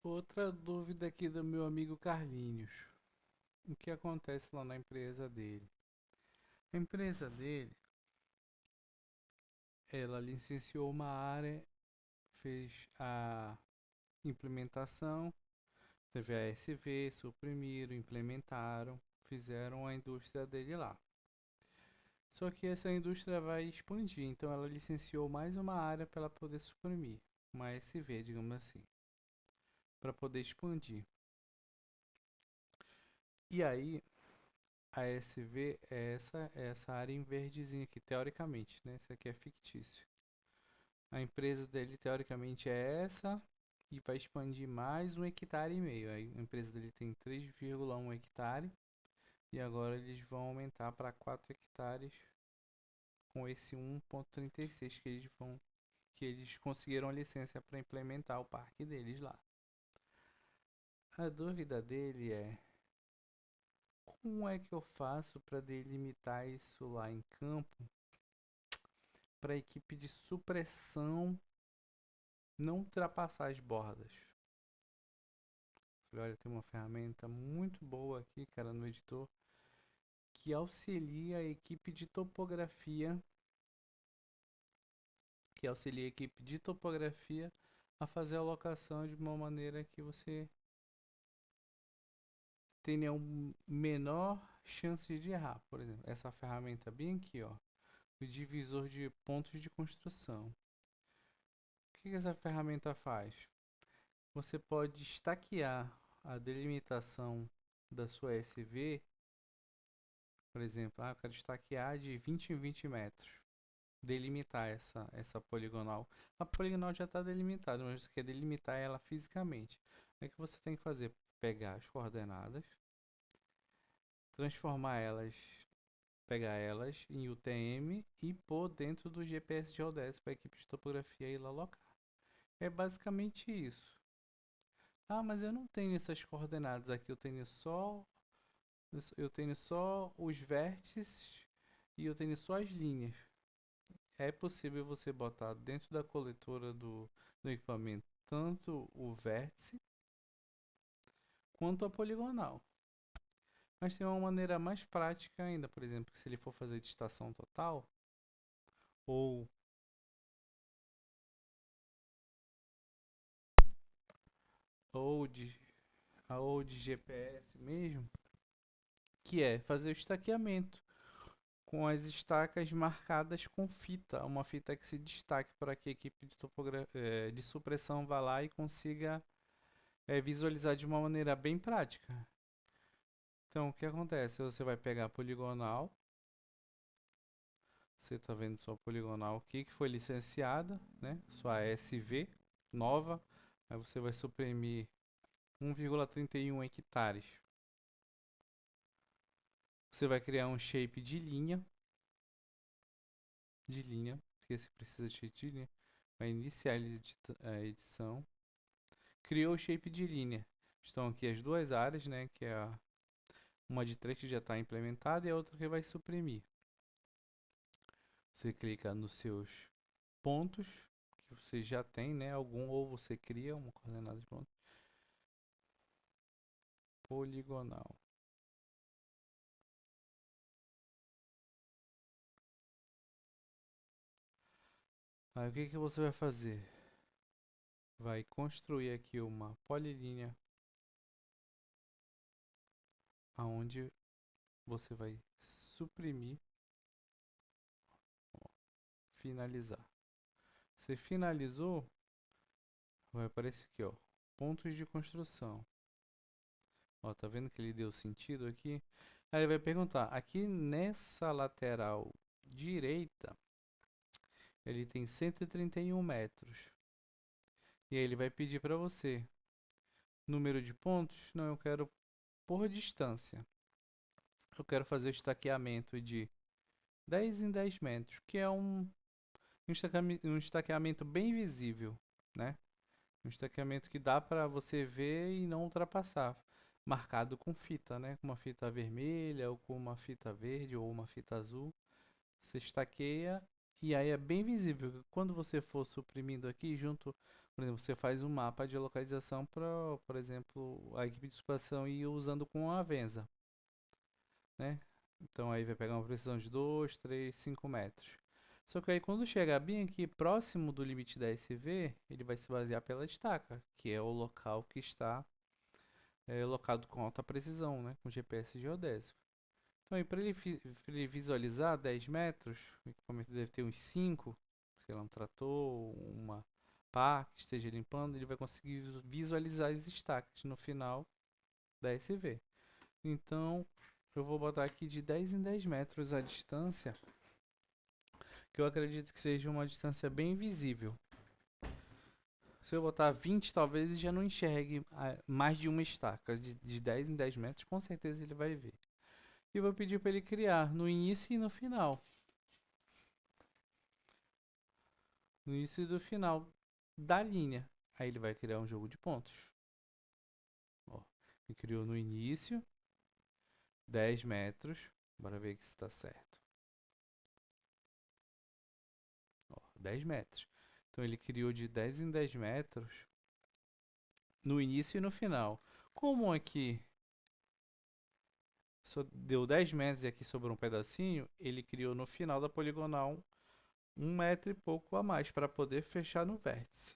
Outra dúvida aqui do meu amigo Carlinhos. O que acontece lá na empresa dele? A empresa dele, ela licenciou uma área, fez a implementação, teve a SV, suprimiram, implementaram, fizeram a indústria dele lá. Só que essa indústria vai expandir, então ela licenciou mais uma área para ela poder suprimir, uma SV, digamos assim, para poder expandir. E aí, a SV é essa área em verdezinho aqui, teoricamente, né? Isso aqui é fictício. A empresa dele, teoricamente, é essa e vai expandir mais 1,5 hectare. Aí a empresa dele tem 3,1 hectare e agora eles vão aumentar para 4 hectares com esse 1,36 que eles conseguiram a licença para implementar o parque deles lá. A dúvida dele é como é que eu faço para delimitar isso lá em campo para a equipe de supressão não ultrapassar as bordas. Falei, olha, tem uma ferramenta muito boa aqui, cara, no editor, que auxilia a equipe de topografia, a fazer a alocação de uma maneira que você tenha um menor chance de errar. Por exemplo, essa ferramenta bem aqui, ó, o divisor de pontos de construção. O que essa ferramenta faz? Você pode estaquear a delimitação da sua SV. Por exemplo, eu quero estaquear de 20 em 20 metros. Delimitar essa poligonal. A poligonal já está delimitada, mas você quer delimitar ela fisicamente. O que você tem que fazer? Pegar as coordenadas, transformar elas, pegar elas em UTM e pôr dentro do GPS Geodésia para a equipe de topografia ir lá alocar. É basicamente isso. Ah, mas eu não tenho essas coordenadas aqui, eu tenho só os vértices e eu tenho só as linhas. É possível você botar dentro da coletora do equipamento tanto o vértice quanto a poligonal. Mas tem uma maneira mais prática ainda, por exemplo, se ele for fazer de estação total ou, ou, de, ou de GPS mesmo, que é fazer o estaqueamento com as estacas marcadas com fita, uma fita que se destaque para que a equipe de supressão vá lá e consiga visualizar de uma maneira bem prática. Então, o que acontece? Você vai pegar a poligonal, você está vendo sua poligonal aqui que foi licenciada, né? Sua SV nova, aí você vai suprimir 1,31 hectares. Você vai criar um shape porque você precisa de shape de linha. Vai iniciar a edição. Criou o shape de linha. Estão aqui as duas áreas, né? Que é uma de 3 que já está implementada e a outra que vai suprimir. Você clica nos seus pontos que você já tem, né? Ou você cria uma coordenada de ponto poligonal. Aí o que que você vai fazer? Vai construir aqui uma polilínea aonde você vai suprimir, ó, finalizar. Você finalizou, vai aparecer aqui, ó, pontos de construção. Ó, tá vendo que ele deu sentido aqui? Aí ele vai perguntar, aqui nessa lateral direita, ele tem 131 metros. E aí ele vai pedir para você número de pontos? Não, eu quero por distância. Eu quero fazer o estaqueamento de 10 em 10 metros, que é um estaqueamento bem visível, né? Um estaqueamento que dá para você ver e não ultrapassar. Marcado com fita, né? Com uma fita vermelha, ou com uma fita verde, ou uma fita azul. Você estaqueia e aí é bem visível. Quando você for suprimindo aqui, junto Por exemplo, você faz um mapa de localização para, por exemplo, a equipe de exploração ir usando com a Venza, né? Então aí vai pegar uma precisão de 2, 3, 5 metros. Só que aí quando chegar bem aqui próximo do limite da SV, ele vai se basear pela estaca, que é o local que está locado com alta precisão, né? Com GPS geodésico. Então aí para ele visualizar 10 metros, o equipamento deve ter uns 5, sei lá, um trator, uma pá que esteja limpando, ele vai conseguir visualizar as estacas no final da SV. Então, eu vou botar aqui de 10 em 10 metros a distância, que eu acredito que seja uma distância bem visível. Se eu botar 20, talvez ele já não enxergue mais de uma estaca. De 10 em 10 metros, com certeza ele vai ver. E vou pedir para ele criar no início e no final. No início e no final da linha. Aí ele vai criar um jogo de pontos. Ó, ele criou no início, 10 metros. Bora ver se está certo. Ó, 10 metros. Então ele criou de 10 em 10 metros no início e no final. Como aqui só deu 10 metros e aqui sobrou um pedacinho, ele criou no final da poligonal 1 metro e pouco a mais para poder fechar no vértice.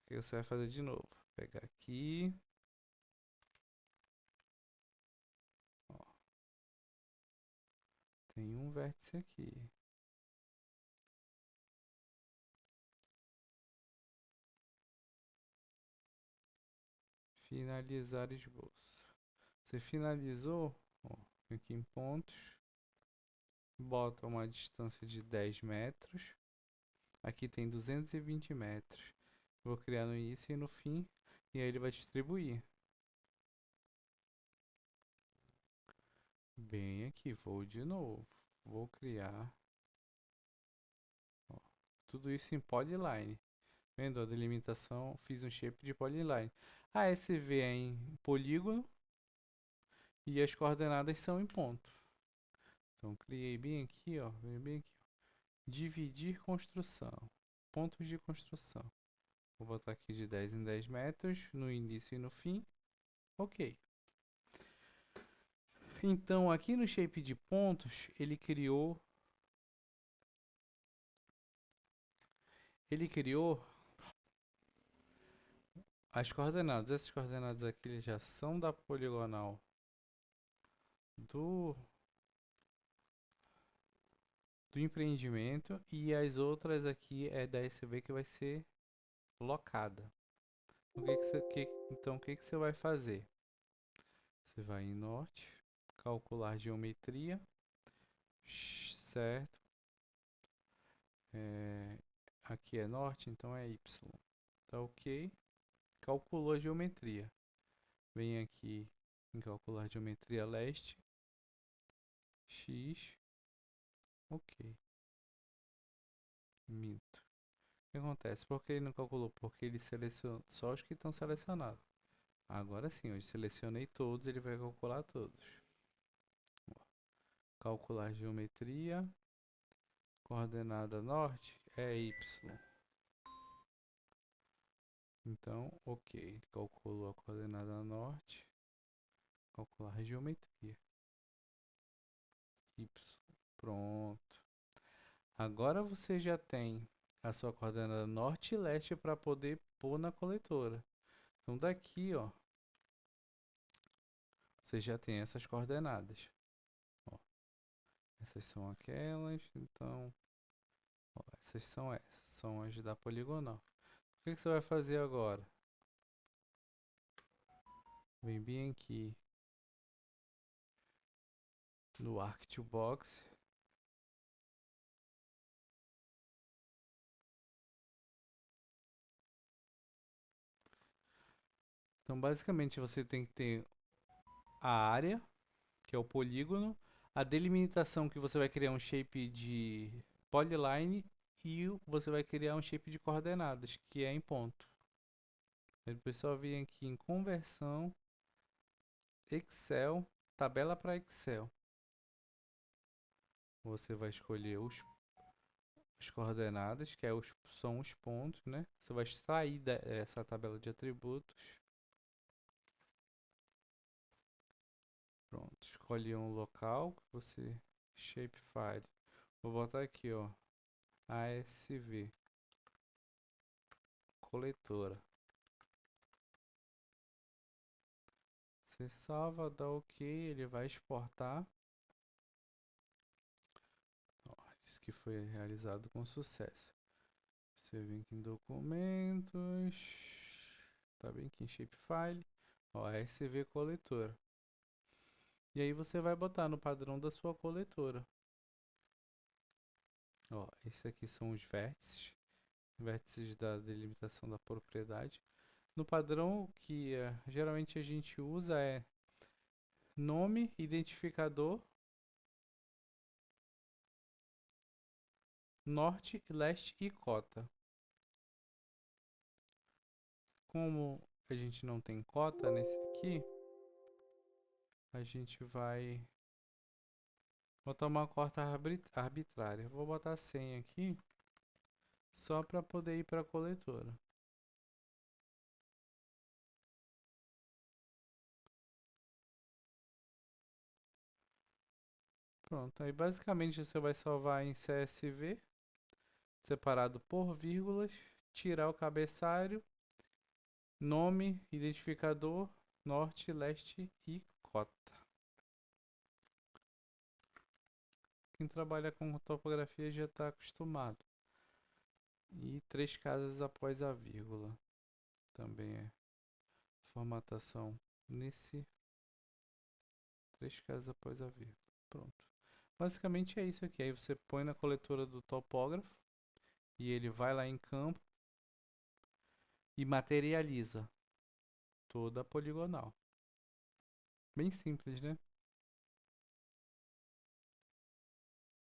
O que você vai fazer de novo? Pegar aqui, ó, tem um vértice aqui. Finalizar esboço. Você finalizou, ó, aqui em pontos, bota uma distância de 10 metros. Aqui tem 220 metros. Vou criar no início e no fim, e aí ele vai distribuir. Bem aqui, vou de novo. Vou criar, ó, tudo isso em polyline. Vendo a delimitação? Fiz um shape de polyline. A SV é em polígono e as coordenadas são em ponto. Então criei bem aqui, ó, bem aqui, ó. Dividir construção. Pontos de construção. Vou botar aqui de 10 em 10 metros, no início e no fim. Ok. Então, aqui no shape de pontos, ele criou as coordenadas. Essas coordenadas aqui já são da poligonal do, do empreendimento e as outras aqui é da SV que vai ser locada. Então, o que você vai fazer? Você vai em norte, calcular geometria, certo? Aqui é norte, então é Y. Tá ok. Calculou a geometria. Vem aqui em calcular geometria leste, X, ok. Minto. O que acontece? Por que ele não calculou? Porque ele selecionou só os que estão selecionados. Agora sim, eu selecionei todos, ele vai calcular todos. Calcular geometria, coordenada norte é Y. Então, ok, calculou a coordenada norte, calcular geometria. Y. Pronto. Agora você já tem a sua coordenada norte e leste para poder pôr na coletora. Então daqui, ó, você já tem essas coordenadas. Ó, essas são aquelas, então, ó, essas, são as da poligonal. O que você vai fazer agora? Vem bem aqui no Arc2Box. Então basicamente você tem que ter a área, que é o polígono, a delimitação que você vai criar um shape de polyline e você vai criar um shape de coordenadas, que é em ponto. Aí depois só vir aqui em conversão, Excel, tabela para Excel. Você vai escolher as coordenadas, que são os pontos, né? Você vai extrair dessa tabela de atributos. Pronto, escolhi um local que você shapefile. Vou botar aqui, ó, ASV coletora. Você salva, dá OK, ele vai exportar. Ó, diz que foi realizado com sucesso. Você vem aqui em documentos, tá bem aqui em shapefile, ó, ASV coletora. E aí você vai botar no padrão da sua coletora. Ó, esses aqui são os vértices da delimitação da propriedade. No padrão que geralmente a gente usa é nome, identificador, norte, leste e cota. Como a gente não tem cota nesse aqui, a gente vai botar uma cota arbitrária. Vou botar 100 aqui, só para poder ir para a coletora. Pronto, aí basicamente você vai salvar em CSV, separado por vírgulas, tirar o cabeçalho, nome, identificador, norte, leste e cota. Quem trabalha com topografia já está acostumado. E 3 casas após a vírgula. Também é formatação nesse 3 casas após a vírgula. Pronto. Basicamente é isso aqui. Aí você põe na coletora do topógrafo e ele vai lá em campo e materializa toda a poligonal. Bem simples, né?